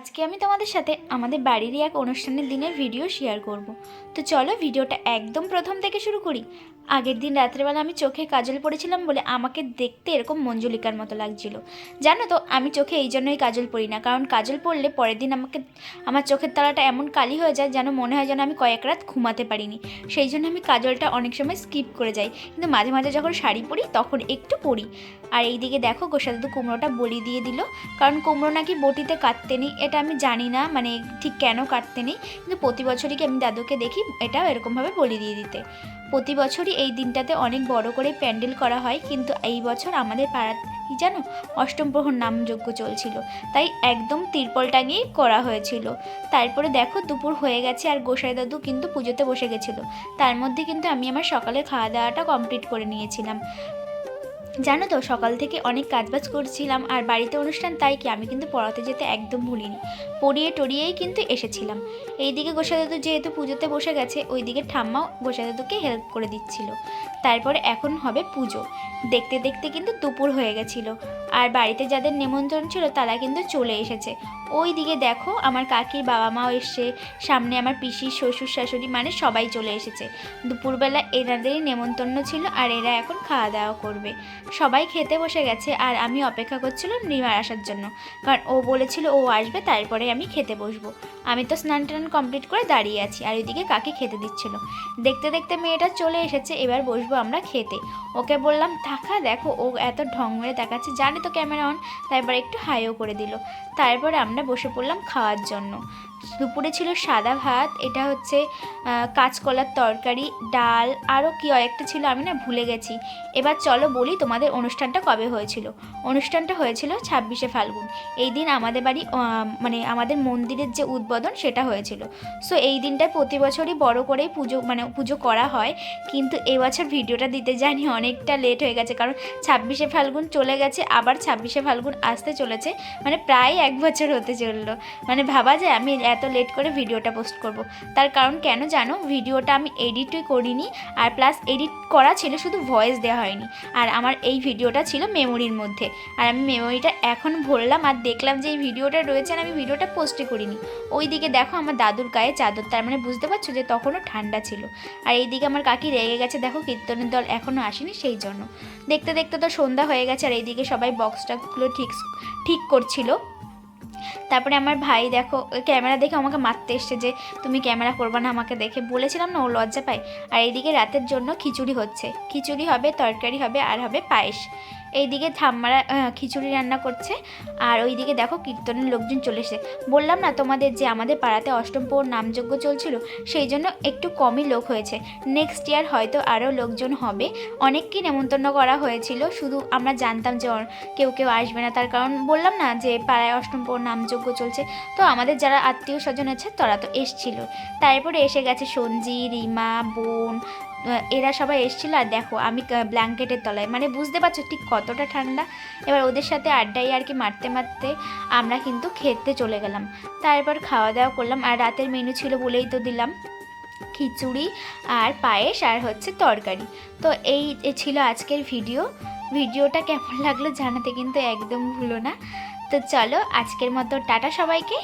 আজকে আমি তোমাদের সাথে আমাদের বাড়িরই এক অনুষ্ঠানের দিনের ভিডিও শেয়ার করব। তো চলো ভিডিওটা একদম প্রথম থেকে শুরু করি। আগের দিন রাত্রেবেলা আমি চোখে কাজল পরেছিলাম বলে আমাকে দেখতে এরকম মঞ্জুলিকার মতো লাগছিল। জানো তো আমি চোখে এই জন্যই কাজল পরি না, কারণ কাজল পরলে পরের দিন আমার চোখের তলাটা এমন কালি হয়ে যায় যেন মনে হয় যেন আমি কয়েক রাত ঘুমাতে পারিনি। সেই জন্য আমি কাজলটা অনেক সময় স্কিপ করে যাই, কিন্তু মাঝে মাঝে যখন শাড়ি পরি তখন একটু পরি। আর এইদিকে দেখো গোসাদাদু কুমড়োটা বলি দিয়ে দিল, কারণ কুমড়ো নাকি বটিতে কাটতে নেই। এটা আমি জানি না মানে ঠিক কেন কাটতে নেই, কিন্তু প্রতি বছরই কি আমি দাদুকে দেখি এটাও এরকমভাবে বলি দিয়ে দিতে। প্রতি বছরই এই দিনটাতে অনেক বড় করে প্যান্ডেল করা হয়, কিন্তু এই বছর আমাদের পাড়ায় কি জানো অষ্টম প্রহর নামযজ্ঞ চলছিল, তাই একদম তিরপল টাঙিয়েই করা হয়েছিল। তারপরে দেখো দুপুর হয়ে গেছে আর গোসাই দাদু কিন্তু পুজোতে বসে গেছিলো। তার মধ্যে কিন্তু আমি আমার সকালে খাওয়া দাওয়াটা কমপ্লিট করে নিয়েছিলাম। জানো তো সকাল থেকে অনেক কাজবাজ করছিলাম, আর বাড়িতে অনুষ্ঠান তাই কি আমি কিন্তু পড়াতে যেতে একদম ভুলিনি, পড়িয়ে টড়িয়েই কিন্তু এসেছিলাম। এইদিকে গোসাদাদু যেহেতু পুজোতে বসে গেছে, ওইদিকে ঠাম্মাও গোসাদাদুকে হেল্প করে দিচ্ছিল। তারপরে এখন হবে পুজো। দেখতে দেখতে কিন্তু দুপুর হয়ে গেছিলো, আর বাড়িতে যাদের নেমন্ত্রণ ছিল তারা কিন্তু চলে এসেছে। ওই দিকে দেখো আমার কাকির বাবা মাও এসছে, সামনে আমার পিসি শ্বশুর শাশুড়ি মানে সবাই চলে এসেছে। দুপুরবেলা এনাদেরই নেমন্তন্ন ছিল আর এরা এখন খাওয়া দাওয়া করবে। সবাই খেতে বসে গেছে আর আমি অপেক্ষা করছিলাম রিমার আসার জন্য, কারণ ও বলেছিল ও আসবে তারপরে আমি খেতে বসবো। আমি তো স্নান টান কমপ্লিট করে দাঁড়িয়ে আছি, আর ওইদিকে কাকি খেতে দিচ্ছিল। দেখতে দেখতে মেয়েটা চলে এসেছে, এবার বসবো আমরা খেতে। ওকে বললাম থাকা, দেখো ও এত ঢং মেরে দেখাচ্ছে, জানে তো ক্যামেরা অন, তারপর একটু হাইও করে দিল। তারপরে আমরা বসে পড়লাম খাওয়ার জন্য। দুপুরে ছিল সাদা ভাত, এটা হচ্ছে কাঁচকলার তরকারি, ডাল, আরও কি একটা ছিল আমি না ভুলে গেছি। এবার চলো বলি তোমাদের অনুষ্ঠানটা কবে হয়েছিল। অনুষ্ঠানটা হয়েছিল 26শে ফাল্গুন। এই দিন আমাদের বাড়ি মানে আমাদের মন্দিরের যে উদ্বোধন সেটা হয়েছিল। সো এই দিনটায় প্রতি বছরই বড় করেই পুজো করা হয়, কিন্তু এবছর ভিডিওটা দিতে জানি অনেকটা লেট হয়ে গেছে, কারণ 26শে ফাল্গুন চলে গেছে, আবার 26শে ফাল্গুন আসতে চলেছে, মানে প্রায় 1 বছর হতে চললো। মানে ভাবা যায় আমি এত লেট করে ভিডিওটা পোস্ট করব। তার কারণ কেন জানো, ভিডিওটা আমি এডিটই করিনি, আর প্লাস এডিট করা ছিল শুধু ভয়েস দেওয়া হয়নি। আর আমার এই ভিডিওটা ছিল মেমোরির মধ্যে, আর আমি মেমোরিটা এখন ভরলাম আর দেখলাম যে এই ভিডিওটা রয়েছে, আর আমি ভিডিওটা পোস্টই করিনি। ওই দিকে দেখো আমার দাদুর গায়ে চাদর, তার মানে বুঝতে পারছো যে তখনও ঠান্ডা ছিল। আর এইদিকে আমার কাকি রেগে গেছে, দেখো কীর্তনের দল এখনও আসেনি সেই জন্য। দেখতে দেখতে তো সন্ধ্যা হয়ে গেছে, আর এইদিকে সবাই বক্সটাগুলো ঠিক করছিল। তারপরে আমার ভাই দেখো ক্যামেরা দেখে আমাকে মারতে এসছে যে তুমি ক্যামেরা করবে না আমাকে দেখে, বলেছিলাম না ও লজ্জা পায়। আর এইদিকে রাতের জন্য খিচুড়ি হচ্ছে, খিচুড়ি হবে, তরকারি হবে, আর হবে পায়েস। এইদিকে ঠাম্মারা খিচুড়ি রান্না করছে, আর ওইদিকে দেখো কীর্তনের লোকজন চলে এসেছে। বললাম না তোমাদের যে আমাদের পাড়াতে অষ্টম প্রহর নামযজ্ঞ চলছিল, সেই জন্য একটু কমই লোক হয়েছে। নেক্সট ইয়ার হয়তো আরও লোকজন হবে। অনেককেই নেমন্তন্ন করা হয়েছিল, শুধু আমরা জানতাম যে কেউ কেউ আসবে না, তার কারণ বললাম না যে পাড়ায় অষ্টম প্রহর নামযজ্ঞ চলছে। তো আমাদের যারা আত্মীয় স্বজন আছে তারা তো এসছিল। তারপরে এসে গেছে সঞ্জি, রিমা, বোন, এরা সবাই এসেছিলো। আর দেখো আমি ব্ল্যাঙ্কেটের তলায়, মানে বুঝতে পারছো ঠিক কতটা ঠান্ডা। এবার ওদের সাথে আড্ডাই আর কি মারতে মারতে আমরা কিন্তু খেতে চলে গেলাম। তারপর খাওয়া দাওয়া করলাম, আর রাতের মেনু ছিল বলেই তো দিলাম, খিচুড়ি আর পায়েস আর হচ্ছে তরকারি। তো এই ছিল আজকের ভিডিওটা কেমন লাগলো জানাতে কিন্তু একদম ভুলো না। তো চলো আজকের মতো টাটা সবাইকে।